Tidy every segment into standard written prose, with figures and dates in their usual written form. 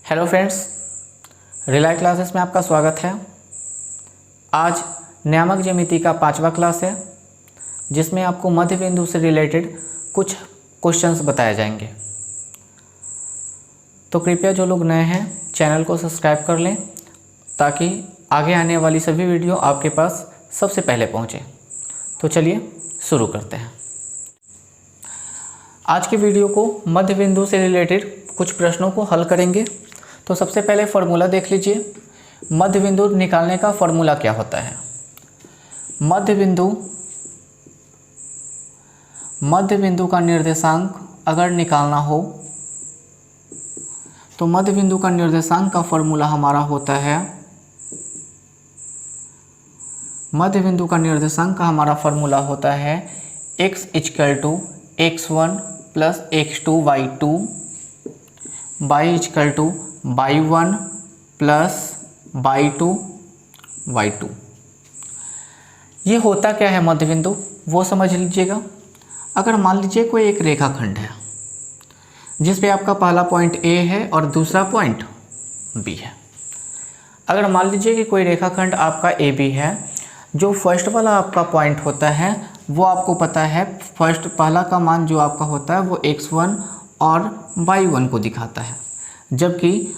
Hello friends, rely classes में आपका स्वागत है। आज नियामक ज्यामिति का 5वां क्लास है, जिसमें आपको मध्य बिंदु से रिलेटेड कुछ क्वेश्चंस बताए जाएंगे। तो कृपया जो लोग नए हैं चैनल को सब्सक्राइब कर लें, ताकि आगे आने वाली सभी वीडियो आपके पास सबसे पहले पहुंचे। तो चलिए शुरू करते हैं। आज की वीडियो को मध्य बिंदु से रिलेटेड कुछ प्रश्नों को हल करेंगे। तो सबसे पहले फार्मूला देख लीजिए। मध्य बिंदु निकालने का फार्मूला क्या होता है? मध्य बिंदु का निर्देशांक अगर निकालना हो तो मध्य बिंदु का निर्देशांक का फार्मूला हमारा होता है, मध्य बिंदु का निर्देशांक का हमारा फार्मूला होता है x = x1 + x2 y2, y = y1 + y2 y2। ये होता क्या है मध्य बिंदु, वो समझ लीजिएगा। अगर मान लीजिए कोई एक रेखाखंड है जिस पे आपका पहला पॉइंट A है और दूसरा पॉइंट B है। अगर मान लीजिए कि कोई रेखाखंड आपका AB है, जो फर्स्ट वाला आपका पॉइंट होता है वो आपको पता है, फर्स्ट पहला का मान जो आपका होता है वो x1 और y1 को दिखाता है, जबकि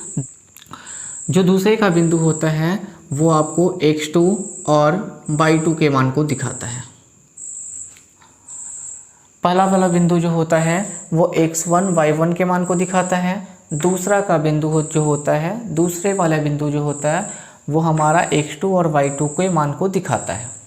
जो दूसरे का बिंदु होता है वो आपको x2 और y2 के मान को दिखाता है। पहला वाला बिंदु जो होता है वो x1 y1 के मान को दिखाता है, दूसरा का बिंदु जो होता है, दूसरे वाला बिंदु जो होता है वो हमारा x2 और y2 के मान को दिखाता है।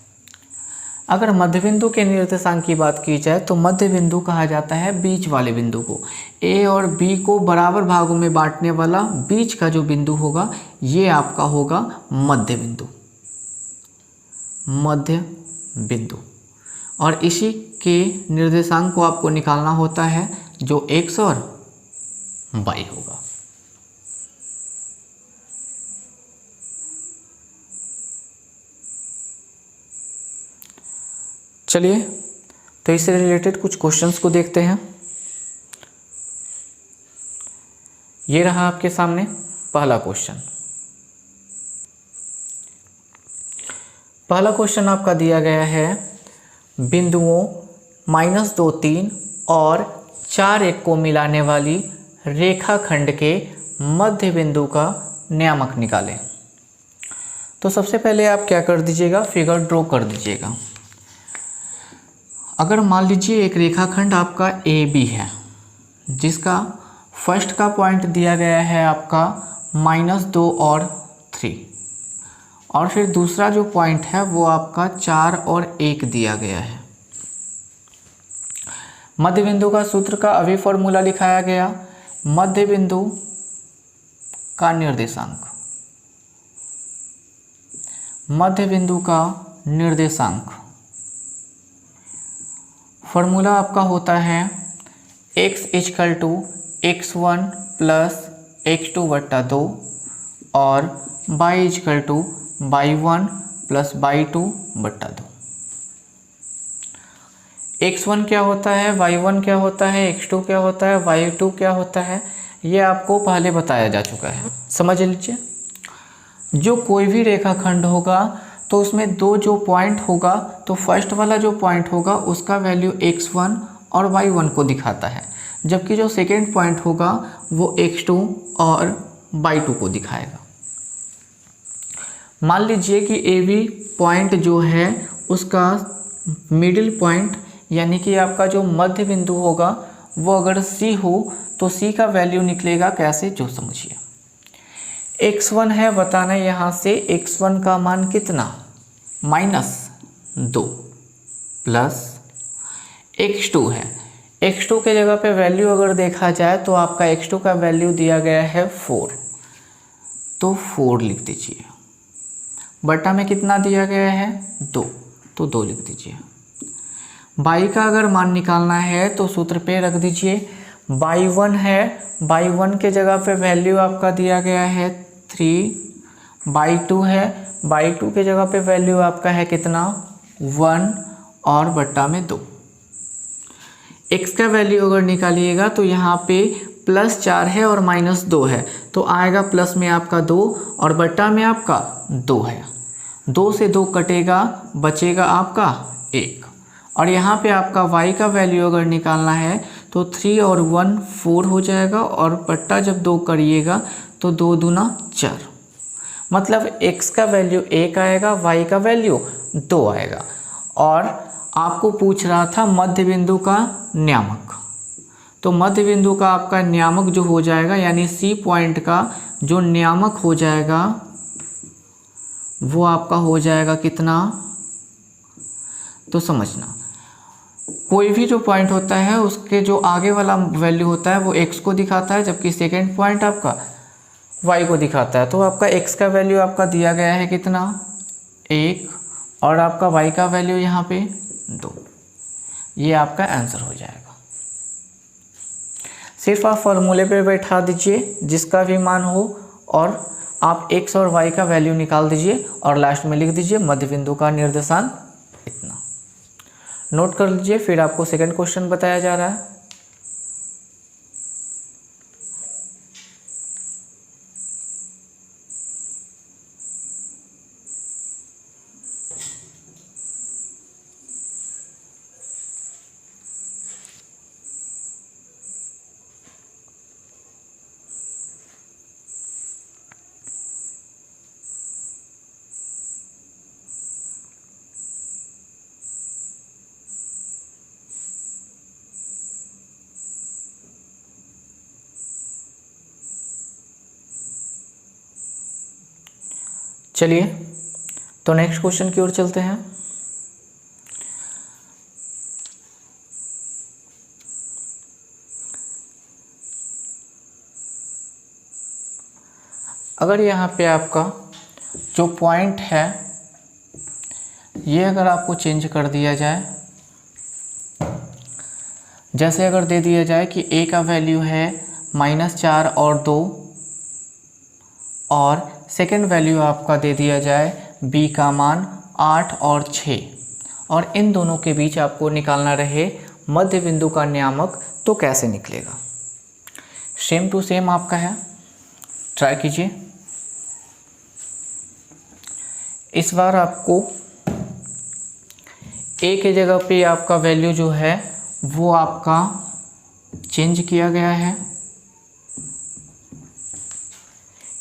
अगर मध्य बिंदु के निर्देशांक की बात की जाए तो मध्य बिंदु कहा जाता है बीच वाले बिंदु को। A और B को बराबर भागों में बांटने वाला बीच का जो बिंदु होगा ये आपका होगा मध्य बिंदु, मध्य बिंदु। और इसी के निर्देशांक को आपको निकालना होता है जो x और y होगा। चलिए तो इससे रिलेटेड कुछ क्वेश्चंस को देखते हैं। ये रहा आपके सामने पहला क्वेश्चन। पहला क्वेश्चन आपका दिया गया है, बिंदुओं -2, 3 और 4, 1 को मिलाने वाली रेखाखंड के मध्य बिंदु का नियामक निकालें। तो सबसे पहले आप क्या कर दीजिएगा, फिगर ड्रॉ कर दीजिएगा। अगर मान लीजिए एक रेखाखंड आपका AB है, जिसका फर्स्ट का पॉइंट दिया गया है आपका -2 और 3, और फिर दूसरा जो पॉइंट है वो आपका 4 और 1 दिया गया है। मध्य बिंदु का सूत्र का अभी फॉर्मूला लिखाया गया। मध्य बिंदु का निर्देशांक, मध्य बिंदु का निर्देशांक फॉर्मूला आपका होता है x = x1 + x2/2 और y = y1 + y2/2। x1 क्या होता है, y1 क्या होता है, x2 क्या होता है, y2 क्या होता है, ये आपको पहले बताया जा चुका है। समझ लीजिए, जो कोई भी रेखाखंड होगा तो उसमें दो जो पॉइंट होगा, तो फर्स्ट वाला जो पॉइंट होगा उसका वैल्यू x1 और y1 को दिखाता है, जबकि जो सेकेंड पॉइंट होगा वो x2 और y2 को दिखाएगा। मान लीजिए कि AB पॉइंट जो है उसका मिडिल पॉइंट यानी कि आपका जो मध्य बिंदु होगा वो अगर C हो तो C का वैल्यू निकलेगा कैसे, जो समझिए। x1 है, बताना यहाँ से x1 का मान कितना, -2 प्लस x2 है। x2 के जगह पे वैल्यू अगर देखा जाए तो आपका x2 का वैल्यू दिया गया है 4, तो 4 लिख दीजिए। बटा में कितना दिया गया है, 2, तो 2 लिख दीजिए। y का अगर मान निकालना है तो सूत्र पे रख दीजिए। y1 है, y1 के जगह पे वैल्यू आपका दिया गया है 3, y2 है, y2 के जगह पे वैल्यू आपका है कितना, 1 और बट्टा में 2। x का वैल्यू अगर निकालिएगा तो यहाँ पे +4 है और -2 है, तो आएगा प्लस में आपका 2 और बट्टा में आपका 2 है। 2 से 2 कटेगा, बचेगा आपका 1। और यहाँ पे आपका y का वैल्यू अगर निकालना है तो 3 और 1 4 हो जाएगा, और बट्टा जब 2 करिएगा तो 2 दूना 4, मतलब x का वैल्यू 1 आएगा, y का वैल्यू 2 आएगा। और आपको पूछ रहा था मध्य बिंदु का नियामक, तो मध्य बिंदु का आपका नियामक जो हो जाएगा, यानी C पॉइंट का जो नियामक हो जाएगा वो आपका हो जाएगा कितना, तो समझना कोई भी जो पॉइंट होता है उसके जो आगे वाला वैल्यू होता है वो x को दिखाता है, जबकि सेकेंड पॉइंट आपका y को दिखाता है। तो आपका x का वैल्यू आपका दिया गया है कितना, 1, और आपका y का वैल्यू यहाँ पे 2। ये आपका आंसर हो जाएगा। सिर्फ आप फॉर्मूले पे बैठा दीजिए जिसका भी मान हो, और आप x और y का वैल्यू निकाल दीजिए और लास्ट में लिख दीजिए मध्य बिंदु का निर्देशांक इतना। नोट कर लीजिए, फिर आपको सेकंड क्वेश्चन बताया जा रहा है। चलिए तो नेक्स्ट क्वेश्चन की ओर चलते हैं। अगर यहाँ पे आपका जो पॉइंट है ये अगर आपको चेंज कर दिया जाए, जैसे अगर दे दिया जाए कि a का वैल्यू है -4 और 2, और सेकेंड वैल्यू आपका दे दिया जाए b का मान 8 और 6, और इन दोनों के बीच आपको निकालना रहे मध्य बिंदु का नियामक, तो कैसे निकलेगा। सेम टू सेम आपका है, ट्राई कीजिए। इस बार आपको a के जगह पे आपका वैल्यू जो है वो आपका चेंज किया गया है।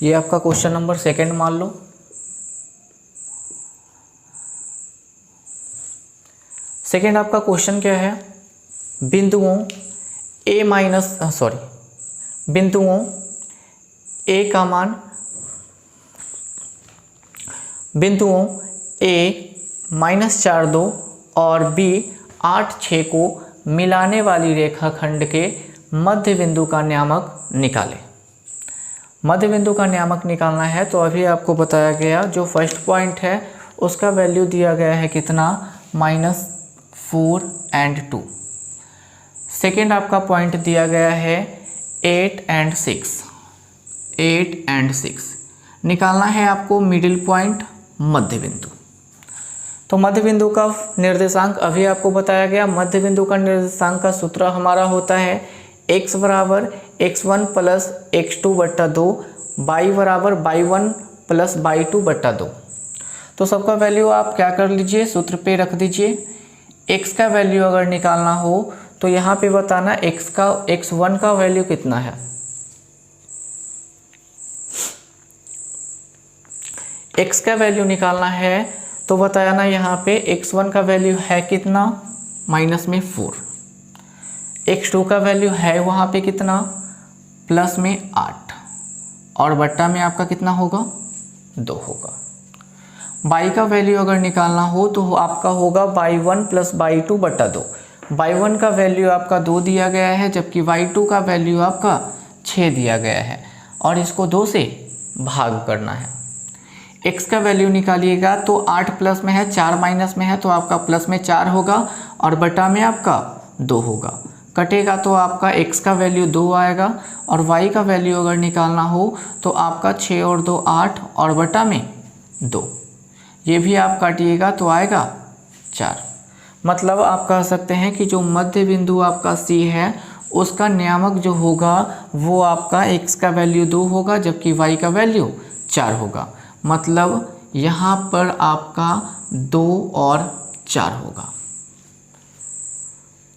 ये आपका क्वेश्चन नंबर सेकंड मान लो। सेकंड आपका क्वेश्चन क्या है, बिंदुओं a का मान, बिंदुओं a -4 2 और b 8 6 को मिलाने वाली रेखाखंड के मध्य बिंदु का नियामक निकालें। मध्य बिंदु का नियामक निकालना है तो अभी आपको बताया गया जो फर्स्ट पॉइंट है उसका वैल्यू दिया गया है कितना, -4 और 2। सेकेंड आपका पॉइंट दिया गया है 8 और 6। निकालना है आपको मिडिल पॉइंट मध्य बिंदु। तो मध्य बिंदु का निर्देशांक अभी आपको बताया गया। मध्य बिंदु का निर्देशांक का सूत्र हमारा होता है x बराबर x1 प्लस x2 बट्टा 2, y बराबर y1 प्लस y2 बट्टा 2। तो सबका वैल्यू आप क्या कर लीजिए, सूत्र पे रख दीजिए। x का वैल्यू अगर निकालना हो तो यहाँ पे बताना x1 का वैल्यू कितना है। x का वैल्यू निकालना है तो बताया ना, यहाँ पे x1 का वैल्यू है कितना, -4। x2 का वैल्यू है वहाँ पे कितना, +8, और बट्टा में आपका कितना होगा, 2 होगा। y का वैल्यू अगर निकालना हो तो आपका होगा y1 प्लस y2 बट्टा 2। y1 का वैल्यू आपका 2 दिया गया है, जबकि y2 का वैल्यू आपका 6 दिया गया है, और इसको 2 से भाग करना है। x का वैल्यू निकालिएगा तो 8 प्लस में है, 4 माइनस में है, तो आपका प्लस में 4 होगा और बटा में आपका 2 होगा। कटेगा तो आपका x का वैल्यू 2 आएगा, और y का वैल्यू अगर निकालना हो तो आपका 6 और 2 8 और बटा में 2, ये भी आप काटिएगा तो आएगा 4। मतलब आप कह सकते हैं कि जो मध्य बिंदु आपका C है उसका नियामक जो होगा वो आपका x का वैल्यू 2 होगा जबकि y का वैल्यू 4 होगा। मतलब यहाँ पर आपका 2 और 4 होगा।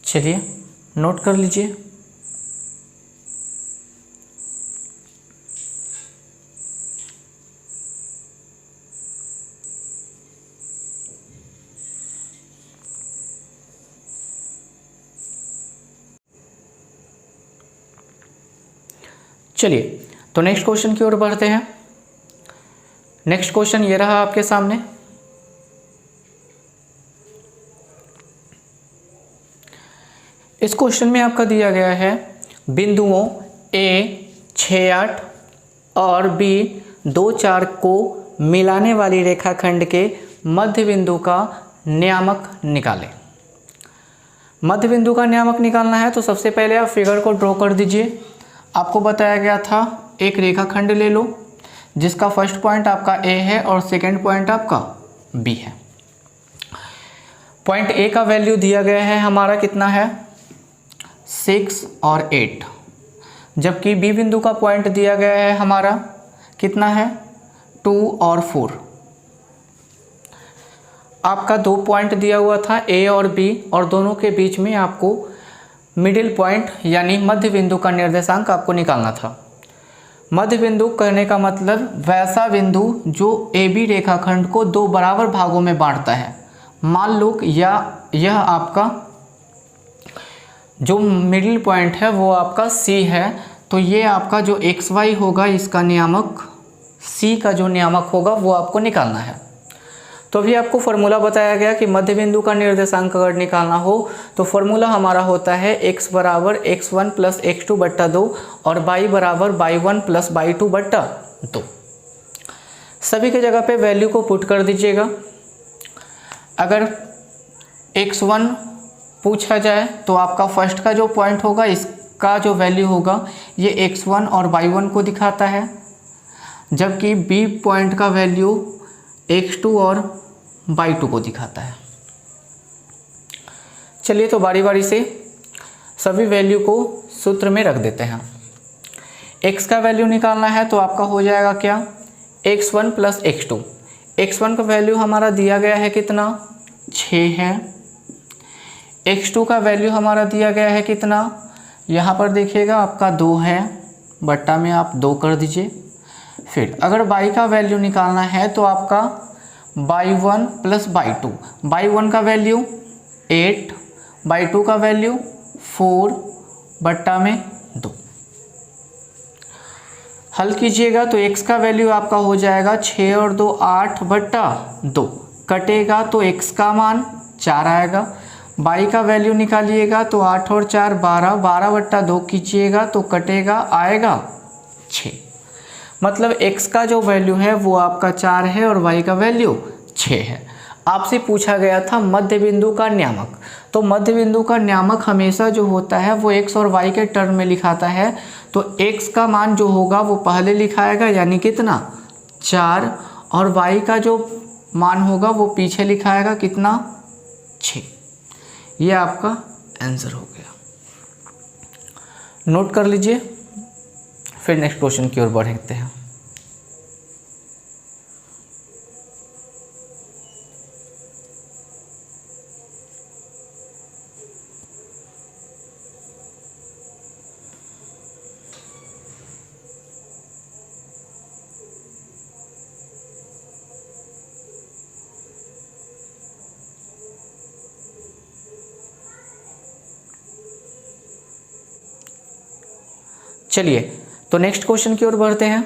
चलिए नोट कर लीजिए। चलिए तो नेक्स्ट क्वेश्चन की ओर बढ़ते हैं। नेक्स्ट क्वेश्चन ये रहा आपके सामने। इस क्वेश्चन में आपका दिया गया है बिंदुओं A 6 8 और B 2 4 को मिलाने वाली रेखाखंड के मध्य बिंदु का नियामक निकालें। मध्य बिंदु का नियामक निकालना है तो सबसे पहले आप फिगर को ड्रॉ कर दीजिए। आपको बताया गया था एक रेखाखंड ले लो जिसका फर्स्ट पॉइंट आपका A है और सेकंड पॉइंट आपका B है। पॉइंट A का वैल्यू दिया गया है हमारा कितना है 6 और 8, जबकि B बिंदु का पॉइंट दिया गया है हमारा कितना है 2 और 4। आपका 2 पॉइंट दिया हुआ था A और B और दोनों के बीच में आपको मिडिल पॉइंट यानी मध्य बिंदु का निर्देशांक आपको निकालना था। मध्य बिंदु कहने का मतलब वैसा बिंदु जो AB रेखाखंड को 2 बराबर भागों में बांटता है। मान लो या यह आपका जो मिडिल पॉइंट है वो आपका C है, तो ये आपका जो XY होगा इसका नियामक C का जो नियामक होगा वो आपको निकालना है। तो अभी आपको फॉर्मूला बताया गया कि मध्य बिंदु का निर्देशांक अगर निकालना हो तो फॉर्मूला हमारा होता है x बराबर x1 प्लस x2 बट्टा 2 और y बराबर y1 प्लस y2 बट्टा 2। सभी के जगह पे वैल्यू को पुट कर दीजिएगा। अगर x1 पूछा जाए तो आपका फर्स्ट का जो पॉइंट होगा इसका जो वैल्यू होगा ये x1 और y1 को दिखाता है, जबकि b पॉइंट का वैल्यू x2 और y2 को दिखाता है। चलिए तो बारी बारी से सभी वैल्यू को सूत्र में रख देते हैं। x का वैल्यू निकालना है तो आपका हो जाएगा क्या x1 प्लस x2। x1 का वैल्यू हमारा दिया गया है कितना 6 है। x2 का वैल्यू हमारा दिया गया है कितना, यहाँ पर देखिएगा आपका 2 है, बट्टा में आप 2 कर दीजिए। फिर अगर y का वैल्यू निकालना है तो आपका y1 प्लस y2। y1 का वैल्यू 8, y2 का वैल्यू 4 बट्टा में 2। हल कीजिएगा तो x का वैल्यू आपका हो जाएगा 6 और 2 8 बट्टा 2, कटेगा तो x का मान 4 आएगा। y का वैल्यू निकालिएगा तो 8 और 4 12, 12 बट्टा 2 कीजिएगा तो कटेगा आएगा 6। मतलब x का जो वैल्यू है वो आपका 4 है और y का वैल्यू 6 है। आपसे पूछा गया था मध्य बिंदु का नियामक, तो मध्य बिंदु का नियामक हमेशा जो होता है वो x और y के टर्म में लिखाता है। तो x का मान जो होगा वो पहले लिखाएगा यानी कितना 4, और y का जो मान होगा वो पीछे लिखाएगा कितना 6। ये आपका आंसर हो गया। नोट कर लीजिए, फिर नेक्स्ट क्वेश्चन की ओर बढ़ते हैं। चलिए तो नेक्स्ट क्वेश्चन की ओर बढ़ते हैं।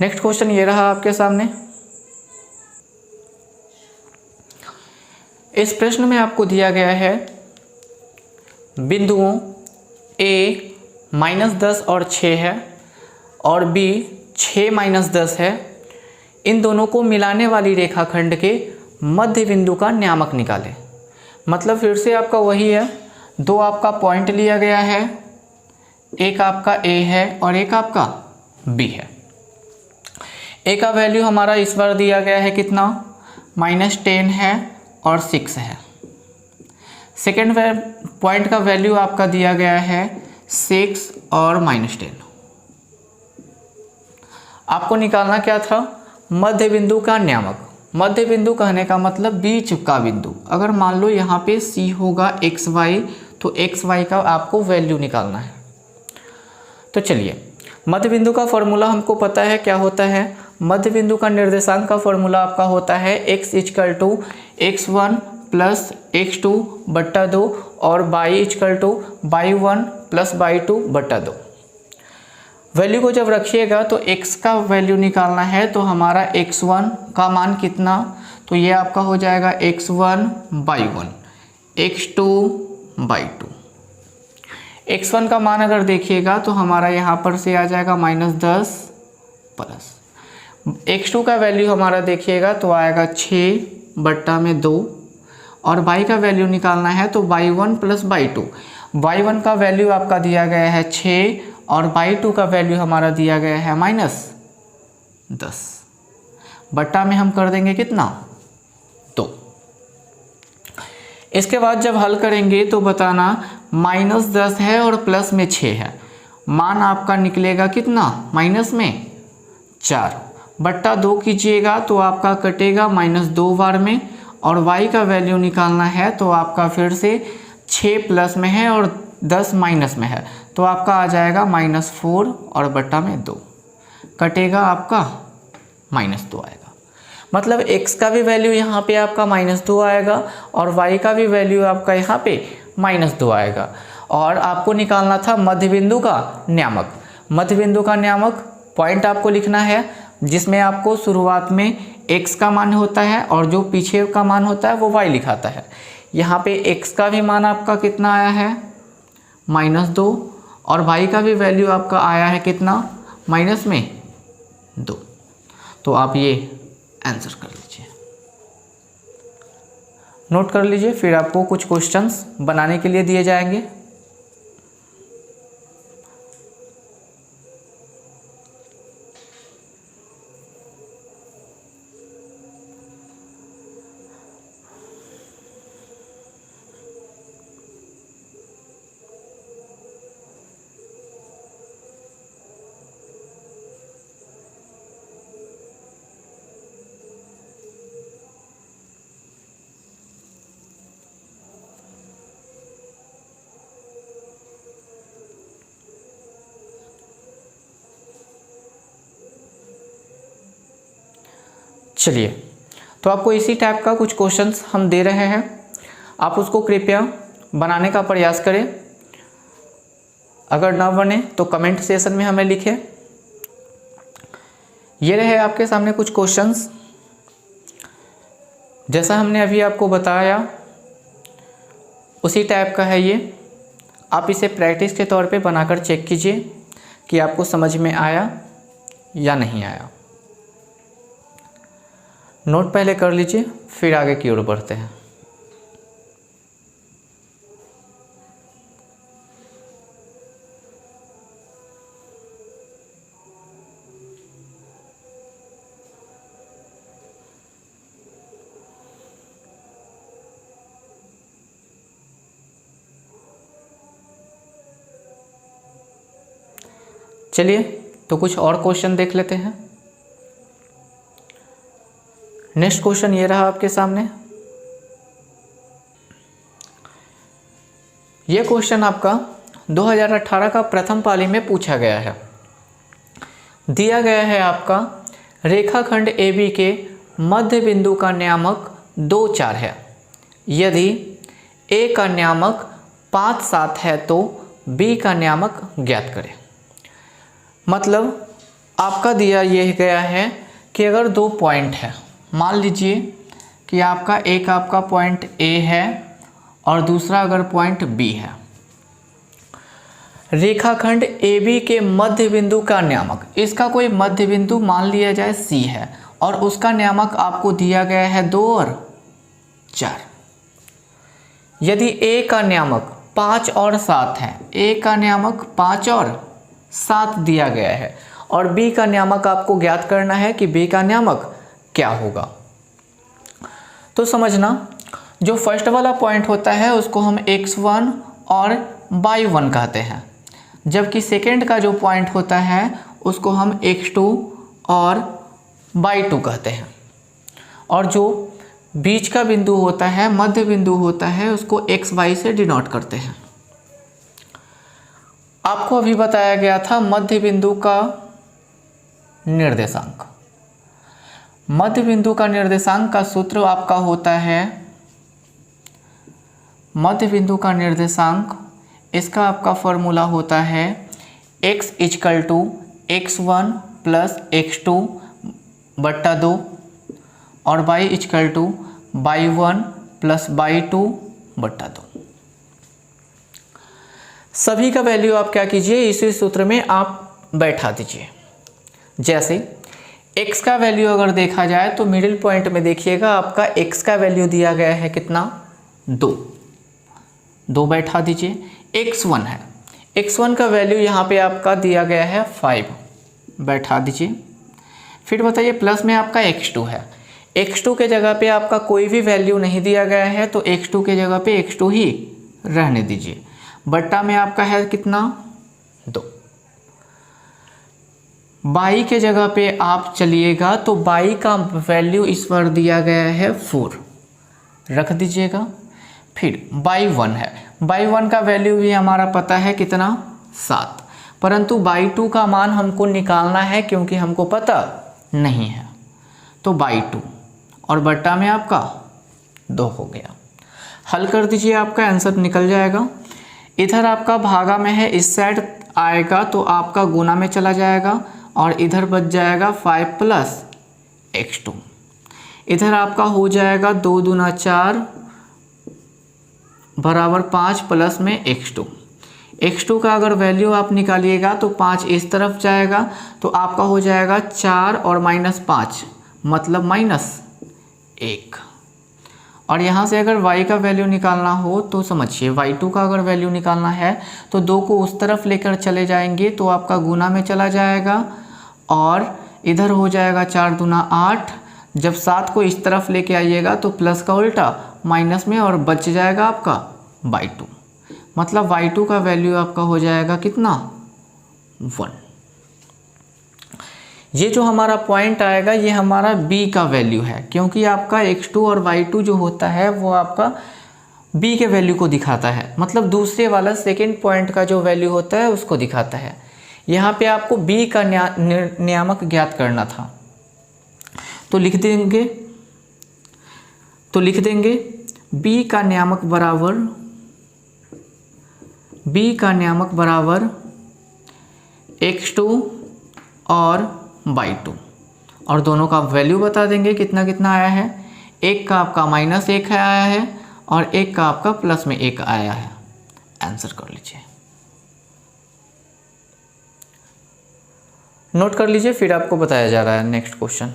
नेक्स्ट क्वेश्चन ये रहा आपके सामने। इस प्रश्न में आपको दिया गया है बिंदुओं A -10 और 6 है और B 6 - 10 है। इन दोनों को मिलाने वाली रेखाखंड के मध्य बिंदु का नियामक निकालें। मतलब फिर से आपका वही है, दो आपका पॉइंट लिया गया है, एक आपका A है और एक आपका B है। A का वैल्यू हमारा इस बार दिया गया है कितना -10 है और 6 है। सेकेंड पॉइंट का वैल्यू आपका दिया गया है 6 और -10। आपको निकालना क्या था, मध्य बिंदु का नियामक। मध्य बिंदु कहने का मतलब बीच का बिंदु। अगर मान लो यहाँ पे C होगा XY, तो XY का आपको वैल्यू निकालना है। तो चलिए, मध्य बिंदु का फॉर्मूला हमको पता है क्या होता है। मध्य बिंदु का निर्देशांक का फॉर्मूला आपका होता है x equal to x1 plus x2 बट्टा 2 और y equal to y1 plus y2 बट्टा 2। वैल्यू को जब रखिएगा तो x का वैल्यू निकालना है, तो हमारा x1 का मान कितना, तो ये आपका हो जाएगा x1 y1, x2 y2। x1 का मान अगर देखिएगा तो हमारा यहाँ पर से आ जाएगा -10 प्लस x2 का वैल्यू हमारा देखिएगा तो आएगा 6 बट्टा में 2 और y का वैल्यू निकालना है तो y1 प्लस y2। y1 का वैल्यू आपका दिया गया है 6 और y2 का वैल्यू हमारा दिया गया है -10। बट्टा में हम कर देंगे कितना, 2। इसके बाद जब हल करेंगे तो बताना -10 है और प्लस में 6 है, मान आपका निकलेगा कितना, माइनस में 4। बट्टा 2 कीजिएगा तो आपका कटेगा -2 बार में, और y का वैल्यू निकालना है तो आपका फिर से 6 प्लस में है और 10 माइनस में है, तो आपका आ जाएगा -4 और बट्टा में 2, कटेगा आपका -2 आएगा। मतलब x का भी वैल्यू यहाँ पे आपका -2 आएगा और y का भी वैल्यू आपका यहाँ पे -2 आएगा। और आपको निकालना था मध्य बिंदु का नियामक। मध्य बिंदु का नियामक पॉइंट आपको लिखना है जिसमें आपको शुरुआत में x का मान होता है और जो पीछे का मान होता है वो y लिखाता है। यहाँ पे x का भी मान आपका कितना आया है, -2, और y का भी वैल्यू आपका आया है कितना, -2। तो आप ये आंसर कर लीजिए, नोट कर लीजिए। फिर आपको कुछ क्वेश्चंस बनाने के लिए दिए जाएंगे। चलिए, तो आपको इसी टाइप का कुछ क्वेश्चंस हम दे रहे हैं, आप उसको कृपया बनाने का प्रयास करें। अगर ना बने तो कमेंट सेशन में हमें लिखें। ये रहे आपके सामने कुछ क्वेश्चंस, जैसा हमने अभी आपको बताया उसी टाइप का है ये। आप इसे प्रैक्टिस के तौर पे बनाकर चेक कीजिए कि आपको समझ में आया या नहीं आया। नोट पहले कर लीजिए, फिर आगे की ओर बढ़ते हैं। चलिए, तो कुछ और क्वेश्चन देख लेते हैं। नेक्स्ट क्वेश्चन ये रहा आपके सामने। ये क्वेश्चन आपका 2018 का प्रथम पाली में पूछा गया है। दिया गया है आपका रेखाखंड AB के मध्य बिंदु का नियामक 2, 4 है। यदि A का नियामक 5, 7 है तो B का नियामक ज्ञात करें। मतलब आपका दिया यह गया है कि अगर 2 पॉइंट है, मान लीजिए कि आपका एक आपका पॉइंट A है और दूसरा अगर पॉइंट B है। रेखाखंड AB के मध्य बिंदु का नियामक, इसका कोई मध्य बिंदु मान लिया जाए C है और उसका नियामक आपको दिया गया है 2 और 4। यदि A का नियामक 5 और 7 है, A का नियामक 5 और 7 दिया गया है और B का नियामक आपको ज्ञात करना है कि B का नियामक क्या होगा। तो समझना, जो फर्स्ट वाला पॉइंट होता है उसको हम x1 और y1 कहते हैं, जबकि सेकेंड का जो पॉइंट होता है उसको हम x2 और y2 कहते हैं, और जो बीच का बिंदु होता है, मध्य बिंदु होता है, उसको xy से डिनोट करते हैं। आपको अभी बताया गया था मध्य बिंदु का निर्देशांक। मध्य बिंदु का निर्देशांक का सूत्र आपका होता है, मध्य बिंदु का निर्देशांक, इसका आपका फॉर्मूला होता है x = x1 + x2 बट्टा 2 और y = y1 + y2 बट्टा 2। सभी का वैल्यू आप क्या कीजिए, इसी सूत्र में आप बैठा दीजिए। जैसे x का वैल्यू अगर देखा जाए तो मिडिल पॉइंट में देखिएगा आपका x का वैल्यू दिया गया है कितना, 2 बैठा दीजिए। x1 है, x1 का वैल्यू यहाँ पे आपका दिया गया है 5, बैठा दीजिए। फिर बताइए प्लस में आपका x2 है, x2 के जगह पे आपका कोई भी वैल्यू नहीं दिया गया है तो x2 के जगह पे x2 ही रहने दीजिए। बट्टा में आपका है कितना, 2। y के जगह पे आप चलिएगा तो y का वैल्यू इस बार दिया गया है 4, रख दीजिएगा। फिर y1 है, y1 का वैल्यू भी हमारा पता है कितना, 7, परंतु y2 का मान हमको निकालना है क्योंकि हमको पता नहीं है, तो y2 और बट्टा में आपका 2 हो गया। हल कर दीजिए, आपका आंसर निकल जाएगा। इधर आपका भागा में है, इस साइड आएगा तो आपका गुना में चला जाएगा और इधर बच जाएगा 5 + x2। इधर आपका हो जाएगा 2 दूना 4 बराबर 5 प्लस में x2। x2 का अगर वैल्यू आप निकालिएगा तो 5 इस तरफ जाएगा तो आपका हो जाएगा 4 और -5 मतलब -1। और यहाँ से अगर y का वैल्यू निकालना हो तो समझिए, y2 का अगर वैल्यू निकालना है तो 2 को उस तरफ लेकर चले जाएंगे तो आपका गुना में चला जाएगा और इधर हो जाएगा 4 दूना 8। जब 7 को इस तरफ लेके आइएगा तो प्लस का उल्टा माइनस में और बच जाएगा आपका y2, मतलब y2 का वैल्यू आपका हो जाएगा कितना, 1। ये जो हमारा पॉइंट आएगा ये हमारा b का वैल्यू है, क्योंकि आपका x2 और y2 जो होता है वो आपका b के वैल्यू को दिखाता है, मतलब दूसरे वाला सेकेंड पॉइंट का जो वैल्यू होता है उसको दिखाता है। यहाँ पे आपको b का नियामक ज्ञात करना था तो लिख देंगे b का नियामक बराबर x2 और y2, और दोनों का वैल्यू बता देंगे कितना कितना आया है। एक का आपका -1 आया है और एक का आपका +1 आया है। आंसर कर लीजिए, नोट कर लीजिए, फिर आपको बताया जा रहा है नेक्स्ट क्वेश्चन।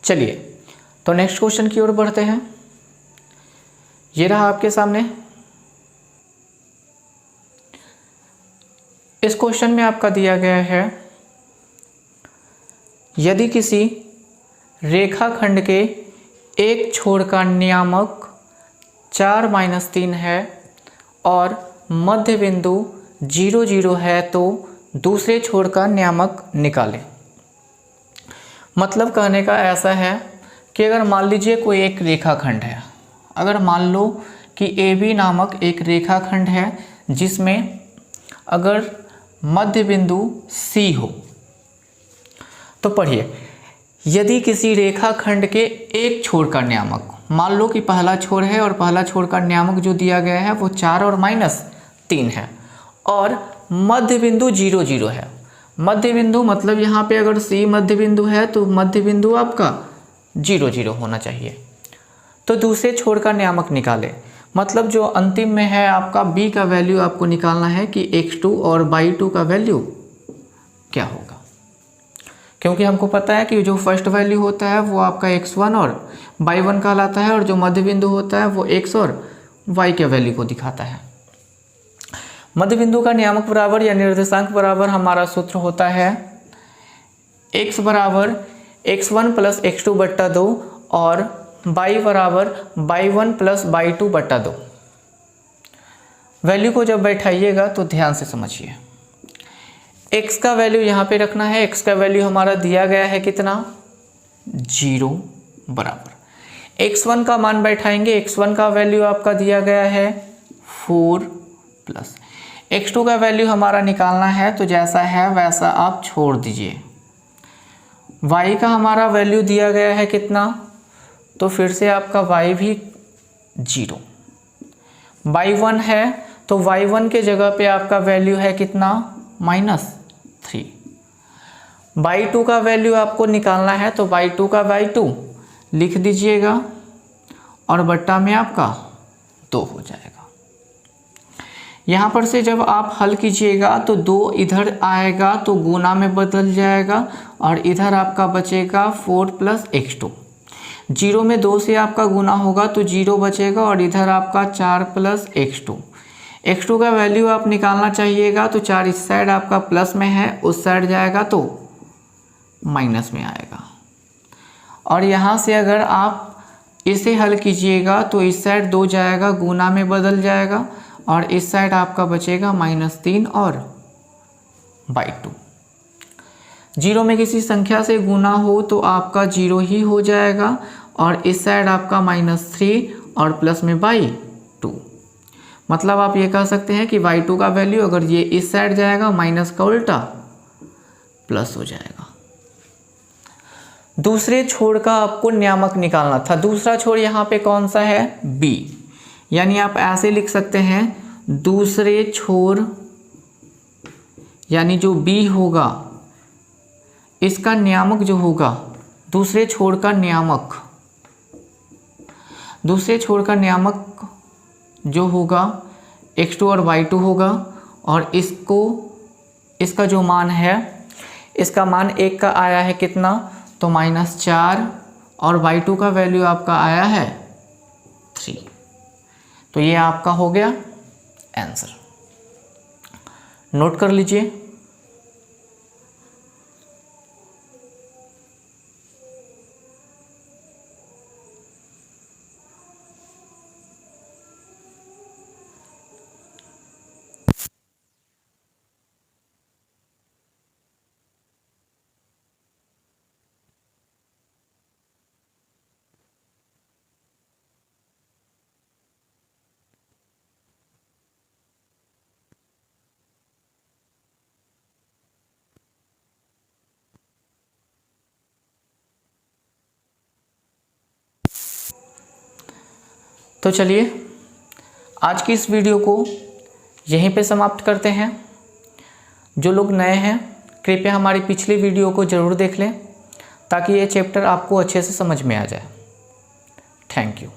चलिए तो नेक्स्ट क्वेश्चन की ओर बढ़ते हैं। ये रहा आपके सामने। इस क्वेश्चन में आपका दिया गया है, यदि किसी रेखाखंड के एक छोर का नियामक 4-3 है और मध्य बिंदु 0, 0 है तो दूसरे छोर का नियामक निकालें। मतलब कहने का ऐसा है कि अगर मान लीजिए कोई एक रेखाखंड है, अगर मान लो कि AB नामक एक रेखाखंड है जिसमें अगर मध्य बिंदु C हो, तो पढ़िए, यदि किसी रेखाखंड के एक छोर का नियामक, मान लो कि पहला छोर है और पहला छोर का नियामक जो दिया गया है वो 4 और -3 है और मध्य बिंदु 0 0 है। मध्य बिंदु मतलब यहाँ पे अगर C मध्य बिंदु है तो मध्य बिंदु आपका 0 0 होना चाहिए। तो दूसरे छोर का नियामक निकालें, मतलब जो अंतिम में है आपका B का वैल्यू आपको निकालना है कि x2 और y2 का वैल्यू क्या होगा, क्योंकि हमको पता है कि जो फर्स्ट वैल्यू होता है वो आपका x1 और y1 कहलाता है और जो मध्य बिंदु होता है वो x और y के वैल्यू को दिखाता है। मध्य बिंदु का नियामक बराबर या निर्देशांक बराबर हमारा सूत्र होता है x बराबर x1 प्लस x2 बट्टा 2 और y बराबर y1 प्लस y2 बट्टा 2। वैल्यू को जब बैठाइएगा तो ध्यान से समझिए। x का वैल्यू यहाँ पे रखना है, x का वैल्यू हमारा दिया गया है कितना 0 बराबर x1 का मान बैठाएंगे, x1 का वैल्यू आपका दिया गया है 4 प्लस x2 का वैल्यू हमारा निकालना है तो जैसा है वैसा आप छोड़ दीजिए। y का हमारा वैल्यू दिया गया है कितना, तो फिर से आपका y भी 0, y1 है तो y1 के जगह पे आपका वैल्यू है कितना -3। y2 का वैल्यू आपको निकालना है तो y2 का y2 लिख दीजिएगा और बट्टा में आपका 2 हो जाएगा। यहाँ पर से जब आप हल कीजिएगा तो 2 इधर आएगा तो गुना में बदल जाएगा और इधर आपका बचेगा 4 प्लस x2। 0 में 2 से आपका गुना होगा तो 0 बचेगा और इधर आपका 4 प्लस x2। x2 का वैल्यू आप निकालना चाहिएगा तो 4 इस साइड आपका प्लस में है, उस साइड जाएगा तो माइनस में आएगा। और यहाँ से अगर आप इसे हल कीजिएगा तो इस साइड 2 जाएगा, गुना में बदल जाएगा और इस साइड आपका बचेगा -3 और y2। 0 में किसी संख्या से गुना हो तो आपका 0 ही हो जाएगा और इस साइड आपका -3 और प्लस में y2। मतलब आप ये कह सकते हैं कि y2 का वैल्यू अगर ये इस साइड जाएगा माइनस का उल्टा प्लस हो जाएगा। दूसरे छोर का आपको नियामक निकालना था। दूसरा छोर यहाँ पे कौन सा है B, यानी आप ऐसे लिख सकते हैं दूसरे छोर यानी जो B होगा इसका नियामक जो होगा दूसरे छोर का नियामक, दूसरे छोर का नियामक जो होगा x2 और y2 होगा और इसका जो मान है इसका मान 1 का आया है कितना तो -4 और y2 का वैल्यू आपका आया है 3। तो ये आपका हो गया आंसर, नोट कर लीजिए। तो चलिए आज की इस वीडियो को यहीं पे समाप्त करते हैं। जो लोग नए हैं कृपया हमारी पिछली वीडियो को ज़रूर देख लें ताकि ये चैप्टर आपको अच्छे से समझ में आ जाए। Thank you.